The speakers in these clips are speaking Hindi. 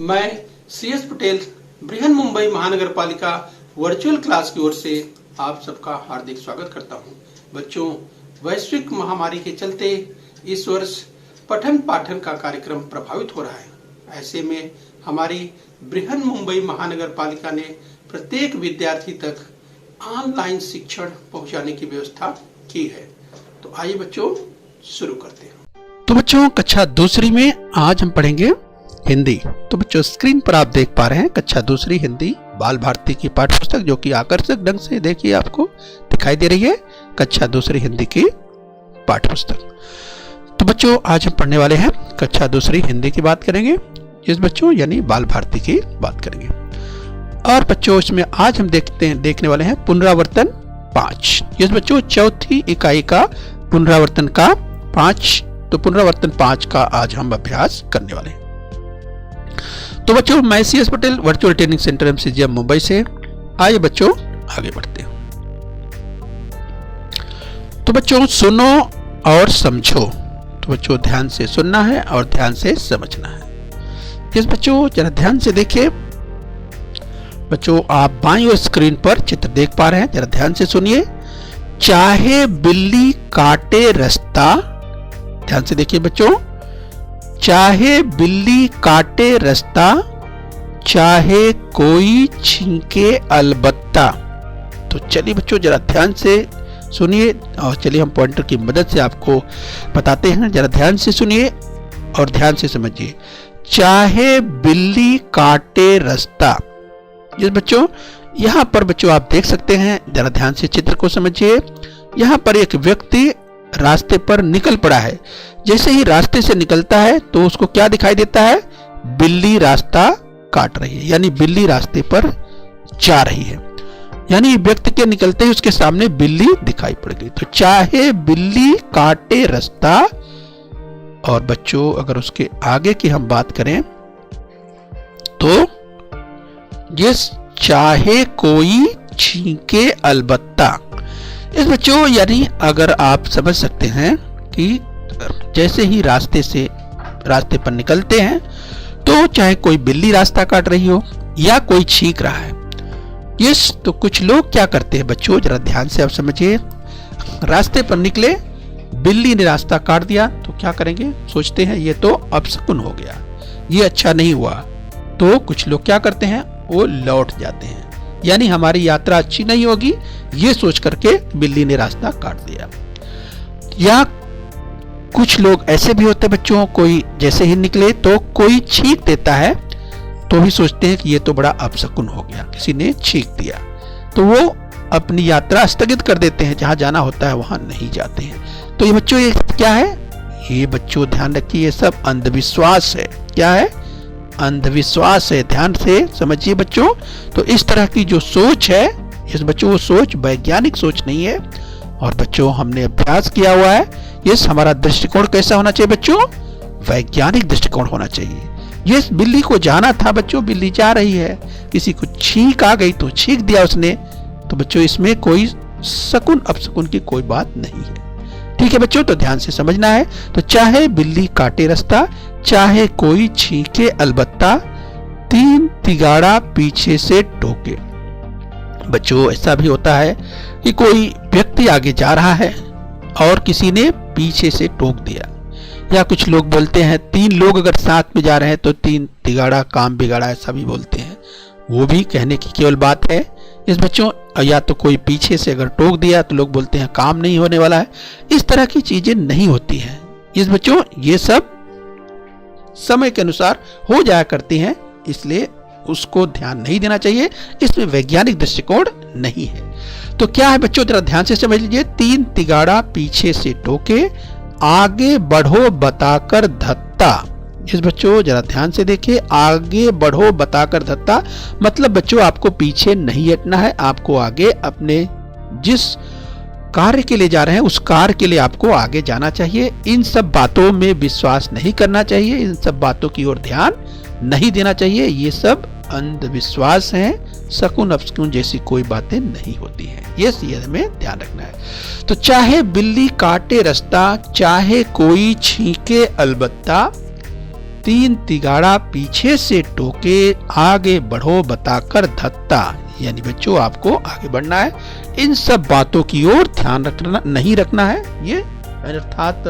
मैं CS पटेल बृहन मुंबई महानगर पालिका वर्चुअल क्लास की ओर से आप सबका हार्दिक स्वागत करता हूं। बच्चों, वैश्विक महामारी के चलते इस वर्ष पठन पाठन का कार्यक्रम प्रभावित हो रहा है। ऐसे में हमारी बृहन मुंबई महानगर पालिका ने प्रत्येक विद्यार्थी तक ऑनलाइन शिक्षण पहुंचाने की व्यवस्था की है। तो आइए बच्चों शुरू करते हैं। तो बच्चों, कक्षा दूसरी में आज हम पढ़ेंगे हिंदी। तो बच्चों, स्क्रीन पर आप देख पा रहे हैं कक्षा दूसरी हिंदी बाल भारती की पाठ्य पुस्तक, जो कि आकर्षक ढंग से देखिए आपको दिखाई दे रही है, कक्षा दूसरी हिंदी की पाठ्य पुस्तक। तो बच्चों, आज हम पढ़ने वाले हैं कक्षा दूसरी हिंदी की बात करेंगे, जिस बच्चों यानी बाल भारती की बात करेंगे। और बच्चों, इसमें आज हम देखने वाले हैं पुनरावर्तन 5, जिस बच्चों चौथी इकाई का पुनरावर्तन का 5। तो पुनरावर्तन 5 का आज हम अभ्यास करने वाले हैं। तो बच्चों, मैं CS Patel virtual training centre MCGM Mumbai से। आइए बच्चों आगे बढ़ते हैं। तो बच्चों, सुनो और समझो। तो बच्चों, ध्यान से सुनना है और ध्यान से समझना है। इस बच्चों जरा ध्यान से देखिए। बच्चों, आप बाईं ओर स्क्रीन पर चित्र देख पा रहे हैं, जरा ध्यान से सुनिए। चाहे बिल्ली काटे रास्ता, ध्यान से देखिए बच्चों। चाहे बिल्ली काटे रास्ता, चाहे कोई छींके अलबत्ता। तो चलिए बच्चों, जरा ध्यान से सुनिए और चलिए हम पॉइंटर की मदद से आपको बताते हैं। जरा ध्यान से सुनिए और ध्यान से समझिए। चाहे बिल्ली काटे रास्ता, जिस बच्चों यहाँ पर बच्चों आप देख सकते हैं, जरा ध्यान से चित्र को समझिए। यहाँ पर एक व्यक्ति रास्ते पर निकल पड़ा है। जैसे ही रास्ते से निकलता है तो उसको क्या दिखाई देता है? बिल्ली रास्ता काट रही है, यानी बिल्ली रास्ते पर जा रही है। यानी व्यक्ति के निकलते ही उसके सामने बिल्ली दिखाई पड़ गई। तो चाहे बिल्ली काटे रास्ता। और बच्चों, अगर उसके आगे की हम बात करें तो जिस चाहे कोई छींके अलबत्ता। इस बच्चों यानी अगर आप समझ सकते हैं कि जैसे ही रास्ते पर निकलते हैं तो चाहे कोई बिल्ली रास्ता काट रही हो या कोई छींक रहा है। यस, तो कुछ लोग क्या करते हैं बच्चों, जरा ध्यान से आप समझिए। रास्ते पर निकले, बिल्ली ने रास्ता काट दिया तो क्या करेंगे? सोचते हैं ये तो अपशकुन हो गया, ये अच्छा नहीं हुआ। तो कुछ लोग क्या करते हैं? वो लौट जाते हैं, यानी हमारी यात्रा अच्छी नहीं होगी, ये सोच करके बिल्ली ने रास्ता काट दिया। या कुछ लोग ऐसे भी होते हैं बच्चों, कोई जैसे ही निकले तो कोई छींक देता है तो भी सोचते हैं कि ये तो बड़ा अपशकुन हो गया, किसी ने छींक दिया, तो वो अपनी यात्रा स्थगित कर देते हैं, जहां जाना होता है वहां नहीं जाते हैं। तो ये बच्चों ये क्या है? ये बच्चों ध्यान रखिए, ये सब अंधविश्वास है। क्या है? अंधविश्वास है। ध्यान से समझिए बच्चों। तो इस तरह की जो सोच है, इस बच्चों वो सोच वैज्ञानिक सोच नहीं है। और बच्चों, हमने अभ्यास किया हुआ है, ये हमारा दृष्टिकोण कैसा होना चाहिए बच्चों? वैज्ञानिक दृष्टिकोण होना चाहिए। ये बिल्ली को जाना था बच्चों, बिल्ली जा रही है, किसी को छींक आ गई तो छींक दिया उसने। तो बच्चों इसमें कोई शकुन अपशकुन की कोई बात नहीं है। ठीक है बच्चों, तो ध्यान से समझना है। तो चाहे बिल्ली काटे रास्ता, चाहे कोई छींके अलबत्ता, 3 तिगाड़ा पीछे से टोके। बच्चों, ऐसा भी होता है कि कोई व्यक्ति आगे जा रहा है और किसी ने पीछे से टोक दिया। या कुछ लोग बोलते हैं 3 लोग अगर साथ में जा रहे हैं तो 3 तिगाड़ा काम बिगाड़ा, ऐसा भी बोलते हैं। वो भी कहने की केवल बात है इस बच्चों। या तो कोई पीछे से अगर टोक दिया तो लोग बोलते हैं काम नहीं होने वाला है। इस तरह की चीजें नहीं होती हैं इस बच्चों, ये सब समय के अनुसार हो जाया करती हैं, इसलिए उसको ध्यान नहीं देना चाहिए। इसमें वैज्ञानिक दृष्टिकोण नहीं है। तो क्या है बच्चों, जरा ध्यान से समझ लीजिए। 3 तिगाड़ा पीछे से टोके, आगे बढ़ो बताकर धत्ता। इस बच्चों जरा ध्यान से देखिए, आगे बढ़ो बताकर धत्ता मतलब बच्चों आपको पीछे नहीं हटना है, आपको आगे अपने जिस कार्य के लिए जा रहे हैं उस कार्य के लिए आपको आगे जाना चाहिए। इन सब बातों में विश्वास नहीं करना चाहिए, इन सब बातों की ओर ध्यान नहीं देना चाहिए। ये सब अंधविश्वास हैं, शकुन अपशकुन जैसी कोई बातें नहीं होती हैं। ये हमें ध्यान रखना है। तो चाहे बिल्ली काटे रास्ता, चाहे कोई छींके अलबत्ता, तीन तिगाड़ा पीछे से टोके, आगे बढ़ो बताकर धत्ता। यानी बच्चों आपको आगे बढ़ना है, इन सब बातों की ओर ध्यान रखना नहीं रखना है। ये अर्थात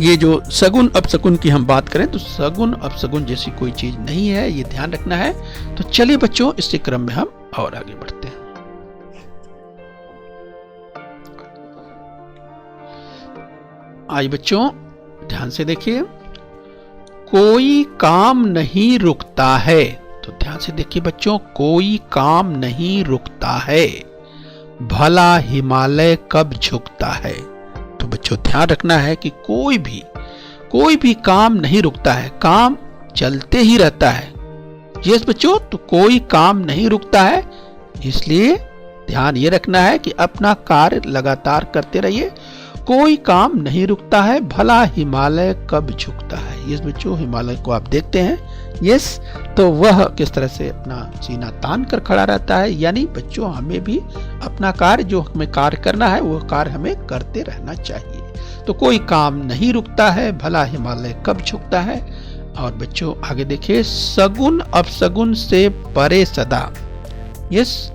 ये जो सगुन अपसगुन की हम बात करें तो सगुन अपसगुन जैसी कोई चीज नहीं है, ये ध्यान रखना है। तो चलिए बच्चों इसी क्रम में हम और आगे बढ़ते हैं। आज बच्चों ध्यान से देखिए, कोई काम नहीं रुकता है। तो ध्यान से देखिए बच्चों, कोई काम नहीं रुकता है, भला हिमालय कब झुकता है। तो बच्चों ध्यान रखना है कि कोई भी काम नहीं रुकता है, काम चलते ही रहता है। यस बच्चों, तो कोई काम नहीं रुकता है, इसलिए ध्यान ये रखना है कि अपना कार्य लगातार करते रहिए। कोई काम नहीं रुकता है, भला हिमालय कब झुकता है। यस बच्चों, हिमालय को आप देखते हैं, यस, तो वह किस तरह से अपना सीना तान कर खड़ा रहता है। यानी बच्चों हमें भी अपना कार्य, जो हमें कार्य करना है वो कार्य हमें करते रहना चाहिए। तो कोई काम नहीं रुकता है, भला हिमालय कब झुकता है। और बच्चों आगे देखिए, सगुन अपसगुन से परे सदा। यस,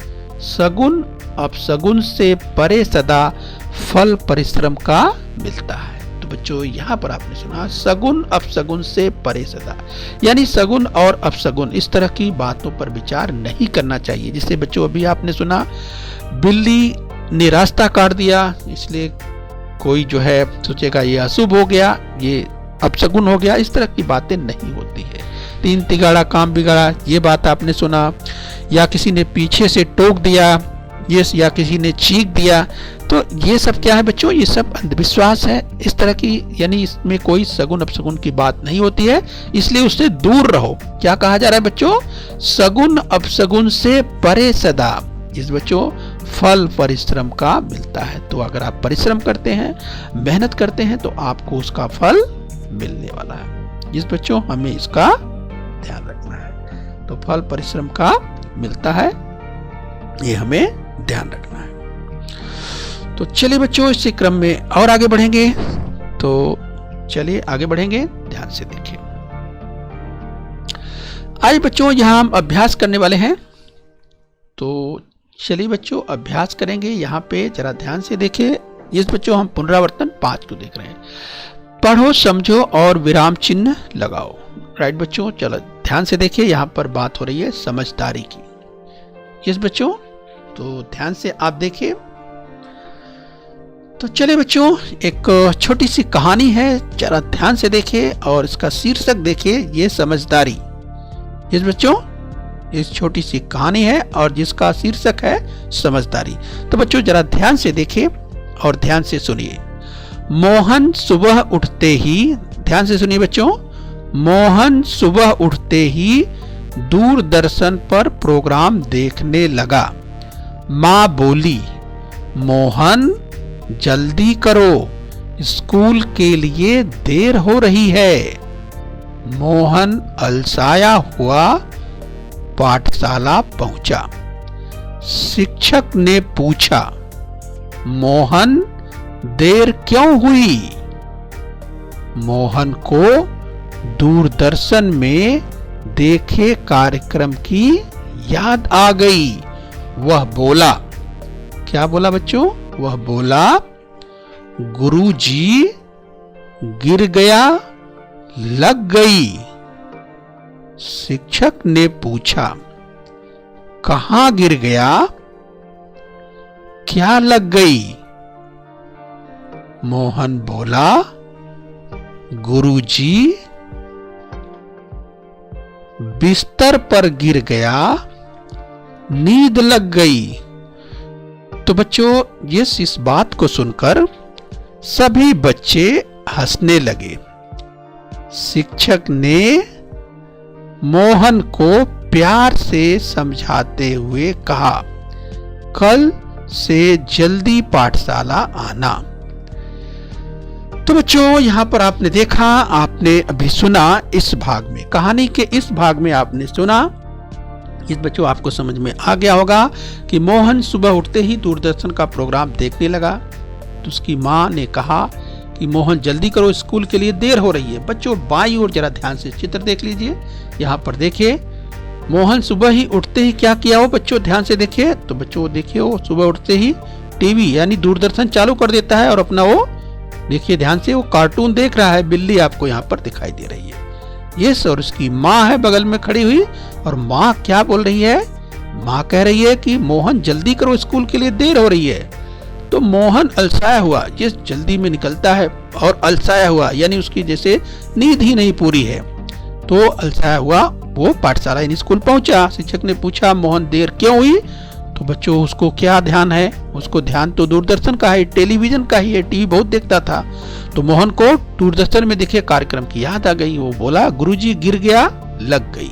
सगुन अपसगुन से परे सदा फल परिश्रम का मिलता है। तो बच्चों यहाँ पर आपने सुना सगुन अपसगुन से परे सदा, यानी सगुन और अपसगुन इस तरह की बातों पर विचार नहीं करना चाहिए। जिससे बच्चों अभी आपने सुना बिल्ली ने रास्ता काट दिया, इसलिए कोई जो है सोचेगा ये अशुभ हो गया, ये अपसगुन हो गया। इस तरह की बातें नहीं होती है। तीन तिगाड़ा काम बिगाड़ा, ये बात आपने सुना, या किसी ने पीछे से टोक दिया, ये या किसी ने चीख दिया, तो ये सब क्या है बच्चों, ये सब अंधविश्वास है। इस तरह की यानी इसमें कोई सगुन अपसगुन की बात नहीं होती है, इसलिए उससे दूर रहो। क्या कहा जा रहा है बच्चों, सगुन अपसगुन से परे सदा। इस बच्चों फल परिश्रम का मिलता है। तो अगर आप परिश्रम करते हैं, मेहनत करते हैं, तो आपको उसका फल मिलने वाला है। इस बच्चों हमें इसका ध्यान रखना है। तो फल परिश्रम का मिलता है, ये हमें ध्यान रखना है। तो चलिए बच्चों इसी क्रम में और आगे बढ़ेंगे। तो चलिए आगे बढ़ेंगे, ध्यान से देखिए। आज बच्चों यहां हम अभ्यास करने वाले हैं। तो चलिए बच्चों अभ्यास करेंगे। यहाँ पे जरा ध्यान से देखिए। इस बच्चों हम पुनरावर्तन 5 को देख रहे हैं। पढ़ो, समझो और विराम चिन्ह लगाओ। राइट बच्चों, चलो ध्यान से देखिए। यहाँ पर बात हो रही है समझदारी की। यस बच्चों, तो ध्यान से आप देखिए। तो चलिए बच्चों, एक छोटी सी कहानी है, जरा ध्यान से देखिए और इसका शीर्षक देखिए, ये समझदारी। यस बच्चों, इस छोटी सी कहानी है और जिसका शीर्षक है समझदारी। तो बच्चों जरा ध्यान से देखिए और ध्यान से सुनिए। मोहन सुबह उठते ही, ध्यान से सुनिए बच्चों, मोहन सुबह उठते ही दूरदर्शन पर प्रोग्राम देखने लगा। माँ बोली, मोहन जल्दी करो, स्कूल के लिए देर हो रही है। मोहन अलसाया हुआ पाठशाला पहुंचा। शिक्षक ने पूछा, मोहन देर क्यों हुई? मोहन को दूरदर्शन में देखे कार्यक्रम की याद आ गई। वह बोला, क्या बोला बच्चों? वह बोला, गुरुजी गिर गया, लग गई। शिक्षक ने पूछा, कहां गिर गया, क्या लग गई? मोहन बोला, गुरुजी बिस्तर पर गिर गया, नींद लग गई। तो बच्चों इस बात को सुनकर सभी बच्चे हंसने लगे। शिक्षक ने मोहन को प्यार से समझाते हुए कहा, कल से जल्दी पाठशाला आना। तो बच्चों यहाँ पर आपने देखा, आपने अभी सुना इस भाग में, कहानी के इस भाग में आपने सुना। इस बच्चों आपको समझ में आ गया होगा कि मोहन सुबह उठते ही दूरदर्शन का प्रोग्राम देखने लगा। तो उसकी माँ ने कहा कि मोहन जल्दी करो, स्कूल के लिए देर हो रही है। बच्चों बाईं ओर जरा ध्यान से चित्र देख लीजिए। यहाँ पर देखिए मोहन सुबह ही उठते ही क्या किया हो बच्चों, ध्यान से देखिए। तो बच्चों देखिए वो सुबह उठते ही टीवी यानी दूरदर्शन चालू कर देता है और अपना वो देखिए ध्यान से वो कार्टून देख रहा है। बिल्ली आपको यहाँ पर दिखाई दे रही है। यस, और उसकी माँ है बगल में खड़ी हुई और माँ क्या बोल रही है, माँ कह रही है कि मोहन जल्दी करो, स्कूल के लिए देर हो रही है। तो मोहन अलसाया हुआ जिस जल्दी में निकलता है और अलसाया हुआ यानी उसकी जैसे नींद ही नहीं पूरी है, तो अलसाया हुआ वो पाठशाला यानी स्कूल पहुंचा। शिक्षक ने पूछा मोहन देर क्यों हुई, तो बच्चों उसको क्या ध्यान है, उसको ध्यान तो दूरदर्शन का है, टेलीविजन का ही है, टीवी बहुत देखता था। तो मोहन को दूरदर्शन में देखे कार्यक्रम की याद आ गई। वो बोला गुरुजी गिर गया लग गई।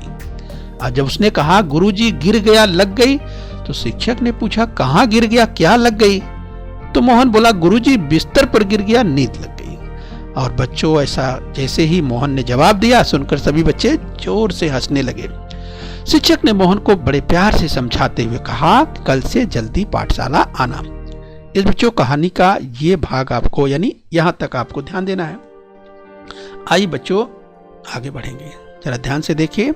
और जब उसने कहा गुरुजी गिर गया लग गई, तो शिक्षक ने पूछा कहाँ गिर गया, क्या लग गई, तो मोहन बोला गुरुजी बिस्तर पर गिर गया, नींद लग गई। और बच्चों ऐसा जैसे ही मोहन ने जवाब दिया सुनकर सभी बच्चे जोर से हंसने लगे। शिक्षक ने मोहन को बड़े प्यार से समझाते हुए कहा कल से जल्दी पाठशाला आना। इस बच्चों कहानी का ये भाग आपको यानी यहाँ तक आपको ध्यान देना है। आइए बच्चों आगे बढ़ेंगे, जरा ध्यान से देखिए।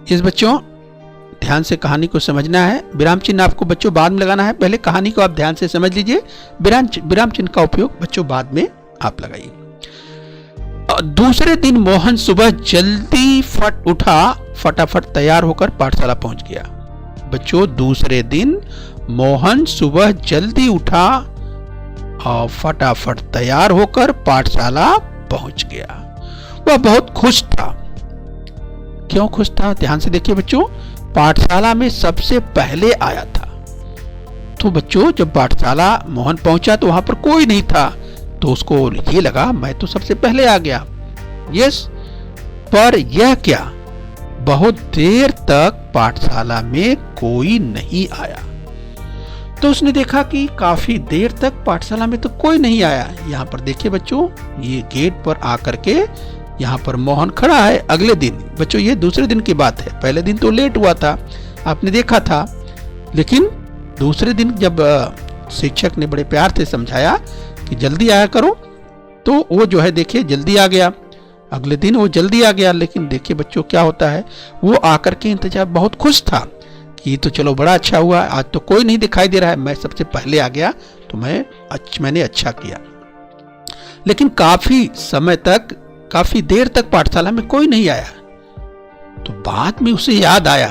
इस बच्चों ध्यान से कहानी को समझना है। विराम चिन्ह आपको बच्चों बाद में लगाना है, पहले कहानी को आप ध्यान से समझ लीजिए। विराम चिन्ह का उपयोग बच्चों बाद में आप लगाइए। दूसरे दिन मोहन सुबह जल्दी फटाफट तैयार होकर पाठशाला पहुंच गया। बच्चों दूसरे दिन मोहन सुबह जल्दी उठा और फटाफट तैयार होकर पाठशाला पहुंच गया। वह बहुत खुश था। क्यों खुश था, ध्यान से देखिए बच्चों। पाठशाला में सबसे पहले आया था। तो बच्चों जब पाठशाला मोहन पहुंचा तो वहां पर कोई नहीं था, तो उसको ये लगा मैं तो सबसे पहले आ गया। यस, पर यह क्या, बहुत देर तक पाठशाला में कोई नहीं आया। तो उसने देखा कि काफी देर तक पाठशाला में तो कोई नहीं आया। यहाँ पर देखिए बच्चों, ये गेट पर आकर के यहाँ पर मोहन खड़ा है। अगले दिन बच्चों ये दूसरे दिन की बात है, पहले दिन तो लेट हुआ था आपने देखा था, लेकिन दूसरे दिन जब शिक्षक ने बड़े प्यार से समझाया कि जल्दी आया करो, तो वो जो है देखिए जल्दी आ गया। अगले दिन वो जल्दी आ गया, लेकिन देखिए बच्चों क्या होता है, वो आकर के इंतजार बहुत खुश था कि तो चलो बड़ा अच्छा हुआ, आज तो कोई नहीं दिखाई दे रहा है, मैं सबसे पहले आ गया तो मैंने अच्छा किया। लेकिन काफी देर तक पाठशाला में कोई नहीं आया। तो बाद में उसे याद आया,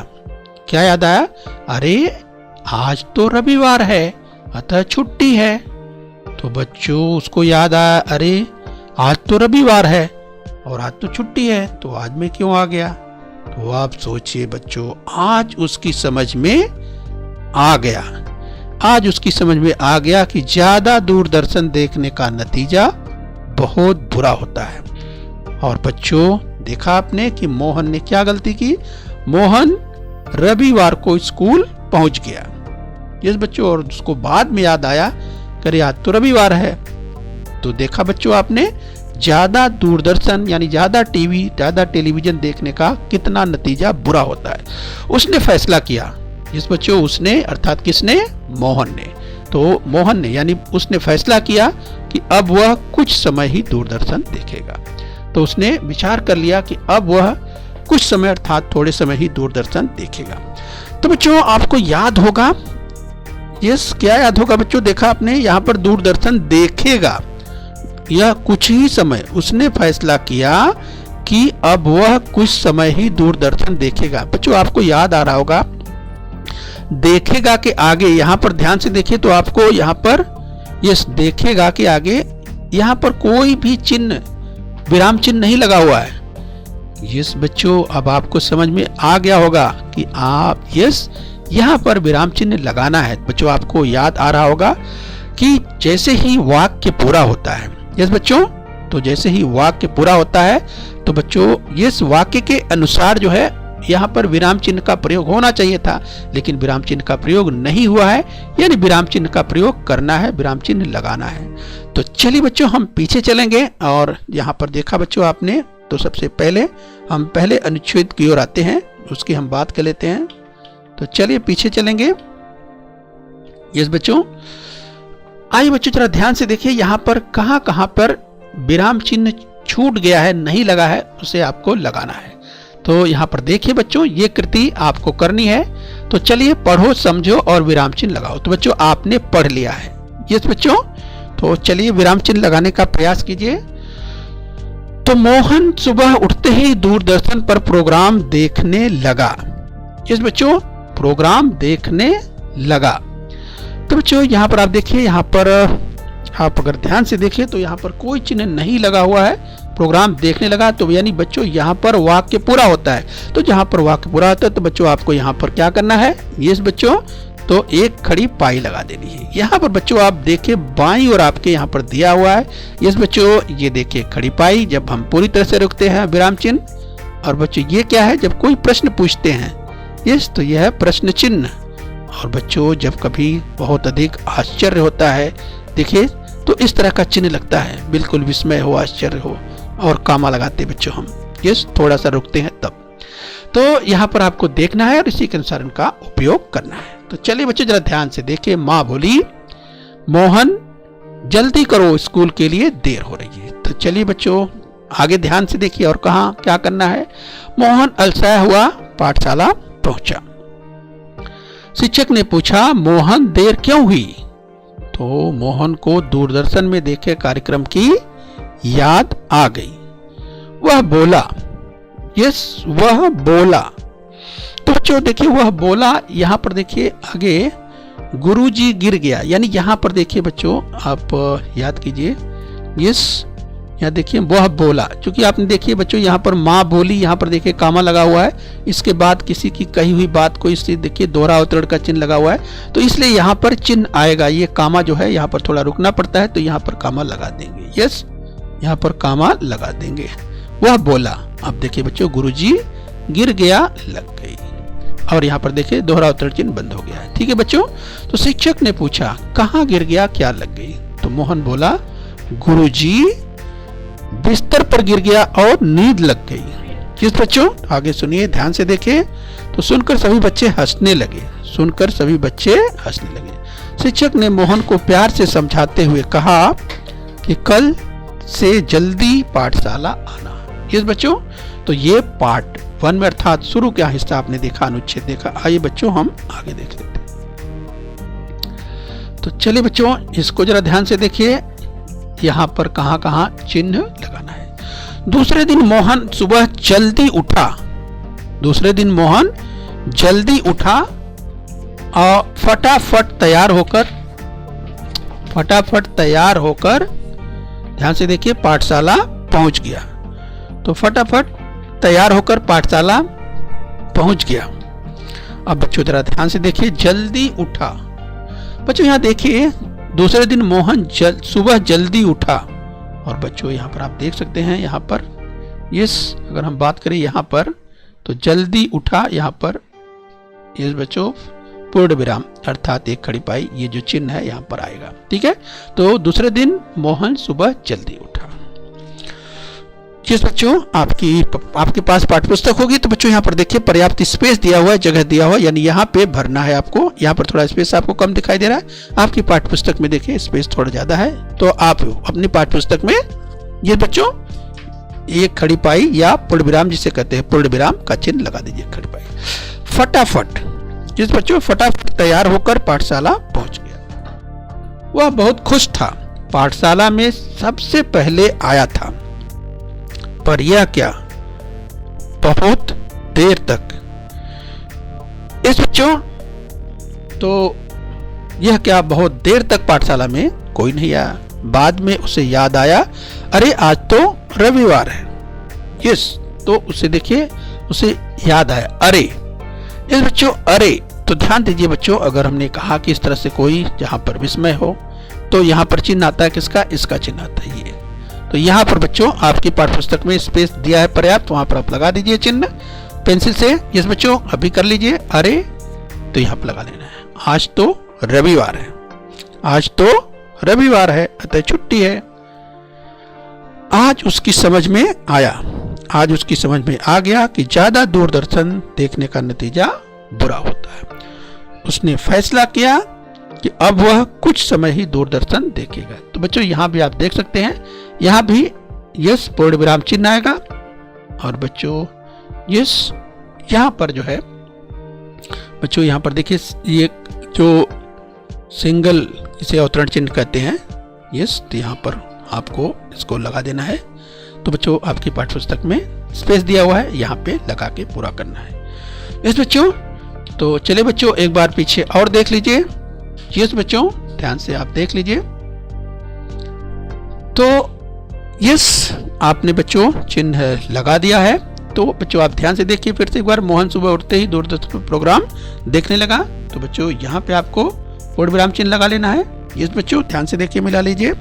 क्या याद आया, अरे आज तो रविवार है अतः छुट्टी है। तो बच्चों उसको याद आया अरे आज तो रविवार है और आज तो छुट्टी है, तो आज मैं क्यों आ गया। तो आप सोचिए बच्चों, आज उसकी समझ में आ गया कि ज्यादा दूरदर्शन देखने का नतीजा बहुत बुरा होता है। और बच्चों देखा आपने कि मोहन ने क्या गलती की, मोहन रविवार को स्कूल पहुंच गया। यस बच्चों, और उसको बाद में याद आया कि आज तो रविवार है। तो देखा बच्चों आपने, ज्यादा दूरदर्शन यानी ज्यादा टेलीविजन देखने का कितना नतीजा बुरा होता है। उसने फैसला किया, जिस बच्चों उसने अर्थात किसने, मोहन ने। तो मोहन ने यानी उसने फैसला किया कि अब वह कुछ समय ही दूरदर्शन देखेगा। तो उसने विचार कर लिया कि अब वह कुछ समय अर्थात थोड़े समय ही दूरदर्शन देखेगा। तो बच्चों आपको याद होगा, यस क्या याद होगा बच्चों, देखा आपने यहाँ पर दूरदर्शन देखेगा, यह कुछ ही समय उसने फैसला किया कि अब वह कुछ समय ही दूरदर्शन देखेगा। बच्चों आपको याद आ रहा होगा, देखेगा के आगे यहाँ पर ध्यान से देखिए तो आपको यहाँ पर यस देखेगा के आगे यहाँ पर कोई भी चिन्ह विराम चिन्ह नहीं लगा हुआ है। यस बच्चों अब आपको समझ में आ गया होगा कि आप यस यहाँ पर विराम चिन्ह लगाना है। बच्चों आपको याद आ रहा होगा कि जैसे ही वाक्य पूरा होता है, यस बच्चों, तो जैसे ही वाक्य पूरा होता है तो बच्चों इस वाक्य के अनुसार जो है यहाँ पर विराम चिन्ह का प्रयोग होना चाहिए था, लेकिन विराम चिन्ह का प्रयोग नहीं हुआ है, यानी विराम चिन्ह का प्रयोग करना है, विराम चिन्ह लगाना है। तो चलिए बच्चों हम पीछे चलेंगे और यहाँ पर देखा बच्चों आपने, तो सबसे पहले हम पहले अनुच्छेद की ओर आते हैं, उसकी हम बात कर लेते हैं। तो चलिए पीछे चलेंगे। यस बच्चों आइए बच्चों जरा ध्यान से देखिए, यहाँ पर कहाँ कहाँ पर विराम चिन्ह छूट गया है, नहीं लगा है, उसे आपको लगाना है। तो यहाँ पर देखिए बच्चों, ये कृति आपको करनी है। तो चलिए पढ़ो, समझो और विराम चिन्ह लगाओ। तो बच्चों आपने पढ़ लिया है। यस बच्चों, तो चलिए विराम चिन्ह लगाने का प्रयास कीजिए। तो मोहन सुबह उठते ही दूरदर्शन पर प्रोग्राम देखने लगा। यस बच्चों, प्रोग्राम देखने लगा। तो बच्चों यहाँ पर आप देखिए, यहाँ पर आप अगर ध्यान से देखिए तो यहाँ पर कोई चिन्ह नहीं लगा हुआ है। प्रोग्राम देखने लगा, तो यानी बच्चों यहाँ पर वाक्य पूरा होता है। तो जहाँ पर वाक्य पूरा होता है तो बच्चों आपको यहाँ पर क्या करना है, यस बच्चों, तो एक खड़ी पाई लगा देनी है। यहाँ पर बच्चों आप देखिए बाईं और आपके यहाँ पर दिया हुआ है। यस बच्चों, ये देखिए खड़ी पाई जब हम पूरी तरह से रुकते हैं विराम चिन्ह। और बच्चों ये क्या है, जब कोई प्रश्न पूछते हैं, यस, तो यह है प्रश्न चिन्ह। और बच्चों जब कभी बहुत अधिक आश्चर्य होता है, देखिए तो इस तरह का चिन्ह लगता है, बिल्कुल विस्मय हो, आश्चर्य हो, और कामा लगाते बच्चों हम, यस, थोड़ा सा रुकते हैं तब। तो यहाँ पर आपको देखना है और इसी के अनुसार इनका उपयोग करना है। तो चलिए बच्चों जरा ध्यान से देखिए। माँ बोली, मोहन जल्दी करो, स्कूल के लिए देर हो रही है। तो चलिए बच्चों आगे ध्यान से देखिए और कहाँ क्या करना है। मोहन अलसाया हुआ पाठशाला पहुंचा। शिक्षक ने पूछा, मोहन देर क्यों हुई? तो मोहन को दूरदर्शन में देखे कार्यक्रम की याद आ गई। वह बोला, यस, वह बोला। तो बच्चों देखिए वह बोला, यहाँ पर देखिए आगे गुरुजी गिर गया, यानी यहाँ पर देखिए बच्चों आप याद कीजिए, यस, यहाँ देखिए वह बोला, क्योंकि आपने देखिए बच्चों यहाँ पर माँ बोली, यहाँ पर देखिए कामा लगा हुआ है, इसके बाद किसी की कही हुई बात को इससे देखिए दोहरा अवतरण का चिन्ह लगा हुआ है, तो इसलिए यहाँ पर चिन्ह आएगा। ये कामा जो है यहाँ पर थोड़ा रुकना पड़ता है, तो यहाँ पर कामा लगा देंगे। यस, यहाँ पर कामा लगा देंगे। वह बोला, अब देखिए बच्चों गुरुजी गिर गया लग गई, और यहाँ पर देखिए दोहरा अवतरण चिन्ह बंद हो गया है। ठीक है बच्चों। तो शिक्षक ने पूछा, कहाँ गिर गया, क्या लग गई? तो मोहन बोला, गुरुजी बिस्तर पर गिर गया और नींद लग गई। किस बच्चों, आगे सुनिए, ध्यान से देखिए। तो सुनकर सभी बच्चे हंसने लगे, सुनकर सभी बच्चे हंसने लगे। शिक्षक ने मोहन को प्यार से समझाते हुए कहा कि कल से जल्दी पाठशाला आना। किस बच्चों, तो ये पार्ट 1 में अर्थात शुरू का हिस्सा आपने देखा, अनुच्छेद देखा। आइए बच्चों हम आगे देख लेते हैं। तो चलिए बच्चों इसको जरा ध्यान से देखिए, यहाँ पर कहाँ कहाँ चिन्ह लगाना है। दूसरे दिन मोहन सुबह जल्दी उठा, दूसरे दिन मोहन जल्दी उठा और फटाफट तैयार होकर ध्यान से देखिए पाठशाला पहुंच गया। तो फटाफट तैयार होकर पाठशाला पहुंच गया। अब बच्चों जरा ध्यान से देखिए, जल्दी उठा। बच्चों यहाँ देखिए दूसरे दिन मोहन सुबह जल्दी उठा, और बच्चों यहाँ पर आप देख सकते हैं, यहाँ पर यस, अगर हम बात करें यहाँ पर तो जल्दी उठा, यहाँ पर यस बच्चों पूर्ण विराम अर्थात एक खड़ी पाई, ये जो चिन्ह है यहाँ पर आएगा। ठीक है। तो दूसरे दिन मोहन सुबह जल्दी उठा। जिस बच्चों आपके पास पाठ्यपुस्तक होगी तो बच्चों यहाँ पर देखिए पर्याप्त स्पेस दिया हुआ है, जगह दिया हुआ है, यानी यहाँ पे भरना है आपको। यहाँ पर थोड़ा स्पेस आपको कम दिखाई दे रहा है, आपकी पाठ्यपुस्तक में देखिए स्पेस थोड़ा ज्यादा है, तो आप अपनी पाठ्यपुस्तक में ये बच्चों एक खड़ी पाई या पूर्ण विराम जिसे कहते हैं पूर्ण विराम का चिन्ह लगा दीजिए, खड़ी पाई। फटाफट, जिस बच्चों फटाफट तैयार होकर पाठशाला पहुंच गया। वह बहुत खुश था, पाठशाला में सबसे पहले आया था, पर यह क्या, बहुत देर तक। इस बच्चों तो यह क्या, बहुत देर तक पाठशाला में कोई नहीं आया। बाद में उसे याद आया, अरे आज तो रविवार है। यस, तो उसे देखिए उसे याद आया, अरे। इस बच्चों अरे, तो ध्यान दीजिए बच्चों, अगर हमने कहा कि इस तरह से कोई जहां पर विस्मय हो तो यहाँ पर चिन्ह आता है किसका, इसका चिन्ह आता है ये। तो यहाँ पर बच्चों आपकी पाठ्यपुस्तक में स्पेस दिया है पर्याप्त, वहां पर आप लगा दीजिए चिन्ह पेंसिल से। यस बच्चों अभी कर लीजिए, अरे, तो यहाँ पर लगा लेना है, आज तो रविवार है, आज तो रविवार है, अतः छुट्टी है। आज उसकी समझ में आया, आज उसकी समझ में आ गया कि ज्यादा दूरदर्शन देखने का नतीजा बुरा होता है। उसने फैसला किया कि अब वह कुछ समय ही दूरदर्शन देखेगा। तो बच्चों यहाँ भी आप देख सकते हैं, यहाँ भी यस पूर्ण विराम चिन्ह आएगा और बच्चों यस यहाँ पर जो है बच्चों यहाँ पर देखिए ये जो सिंगल इसे अवतरण चिन्ह कहते हैं यस, तो यहाँ पर आपको इसको लगा देना है। तो बच्चों आपकी पाठ्यपुस्तक में स्पेस दिया हुआ है, यहाँ पे लगा के पूरा करना है। यस बच्चों, तो चलिए बच्चों एक बार पीछे और देख लीजिए। यस बच्चों ध्यान से आप देख लीजिए। तो यस आपने बच्चों चिन्ह लगा दिया है। तो बच्चों आप ध्यान से देखिए फिर से एक बार। मोहन सुबह उठते ही दूरदर्शन पर प्रोग्राम देखने लगा। तो बच्चों यहाँ पे आपको पूर्ण विराम चिन्ह लगा लेना है। यस बच्चों ध्यान से देखिए, मिला लीजिए।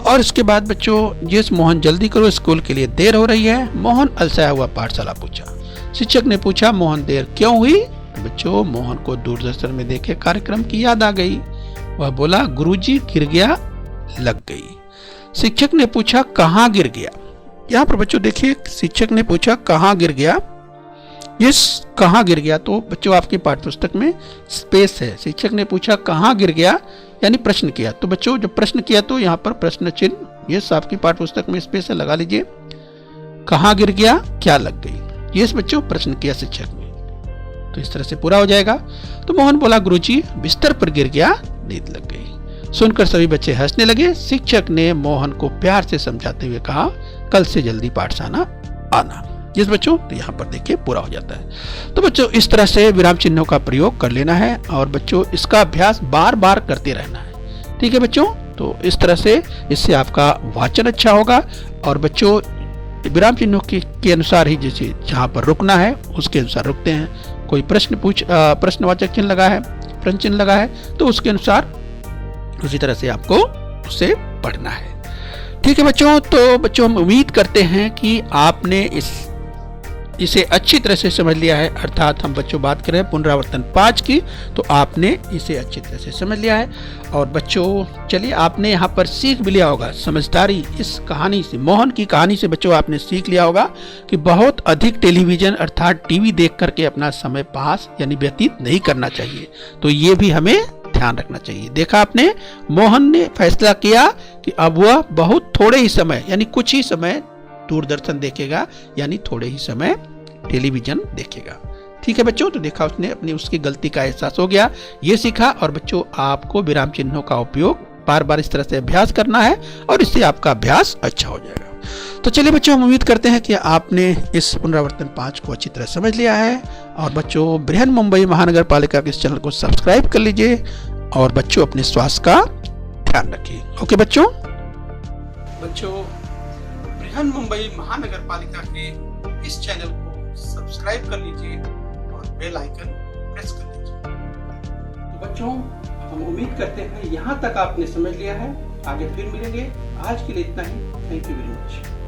और इसके बाद बच्चों यस मोहन जल्दी करो, स्कूल के लिए देर हो रही है। मोहन अलसाया हुआ पाठशाला पूछा। शिक्षक ने पूछा मोहन देर क्यों हुई? बच्चों मोहन को दूरदर्शन में देखे कार्यक्रम की याद आ गई। वह बोला गुरुजी गिर गया, लग गई। शिक्षक ने पूछा कहाँ गिर गया? यहाँ पर बच्चों देखिए शिक्षक ने पूछा कहाँ गिर गया। यस कहाँ गिर गया, तो बच्चों आपकी पाठ्यपुस्तक में स्पेस है। शिक्षक ने पूछा कहाँ गिर गया यानी प्रश्न किया। तो बच्चों जब प्रश्न किया तो यहाँ पर प्रश्न चिन्ह यस आपकी पाठ्यपुस्तक में स्पेस है, लगा लीजिए। कहाँ गिर गया, क्या लग गई? यस बच्चों प्रश्न किया शिक्षक ने, तो इस तरह से पूरा हो जाएगा। तो मोहन बोला गुरुजी बिस्तर पर गिर गया, नींद लग गई। सुनकर सभी बच्चे हंसने लगे। शिक्षक ने मोहन को प्यार से समझाते हुए कहा कल से जल्दी पाठशाला आना। जिस बच्चों तो यहाँ पर देखिए पूरा हो जाता है। तो बच्चों इस तरह से विराम चिन्हों का प्रयोग कर लेना है और बच्चों इसका अभ्यास बार बार करते रहना है। ठीक है बच्चों, तो इस तरह से इससे आपका वाचन अच्छा होगा। और बच्चों विराम चिन्हों के अनुसार ही जैसे जहाँ पर रुकना है उसके अनुसार रुकते हैं। कोई प्रश्नवाचक चिन्ह लगा है, प्रश्न चिन्ह लगा है, तो उसके अनुसार उसी तरह से आपको उसे पढ़ना है। ठीक है बच्चों, तो बच्चों हम उम्मीद करते हैं कि आपने इसे अच्छी तरह से समझ लिया है। अर्थात हम बच्चों बात कर रहे हैं पुनरावर्तन 5 की, तो आपने इसे अच्छी तरह से समझ लिया है। और बच्चों चलिए आपने यहाँ पर सीख भी लिया होगा समझदारी इस कहानी से, मोहन की कहानी से बच्चों आपने सीख लिया होगा कि बहुत अधिक टेलीविजन अर्थात टीवी देख करके अपना समय पास यानी व्यतीत नहीं करना चाहिए। तो ये भी हमें ध्यान रखना चाहिए। देखा आपने, मोहन ने फैसला किया कि अब वह बहुत थोड़े ही समय यानी कुछ ही समय दूरदर्शन देखेगा, यानी थोड़े ही समय टेलीविजन देखेगा। ठीक है बच्चों, तो देखा उसने उसकी गलती का एहसास हो गया, ये सीखा। और बच्चों आपको विराम चिन्हों का उपयोग बार बार इस तरह से अभ्यास करना है और इससे आपका अभ्यास अच्छा हो जाएगा। तो चलिए बच्चों हम उम्मीद करते हैं कि आपने इस पुनरावर्तन 5 को अच्छी तरह समझ लिया है। और बच्चों बृहन मुंबई महानगर पालिका के इस चैनल को सब्सक्राइब कर लीजिए और बच्चों अपने स्वास्थ्य का ध्यान रखिए। ओके बच्चों बृहन मुंबई महानगर पालिका के इस चैनल को सब्सक्राइब कर लीजिए और बेल आइकन प्रेस कर लीजिए। तो बच्चों हम उम्मीद करते हैं यहाँ तक आपने समझ लिया है। आगे फिर मिलेंगे, आज के लिए इतना ही। Thank you very much.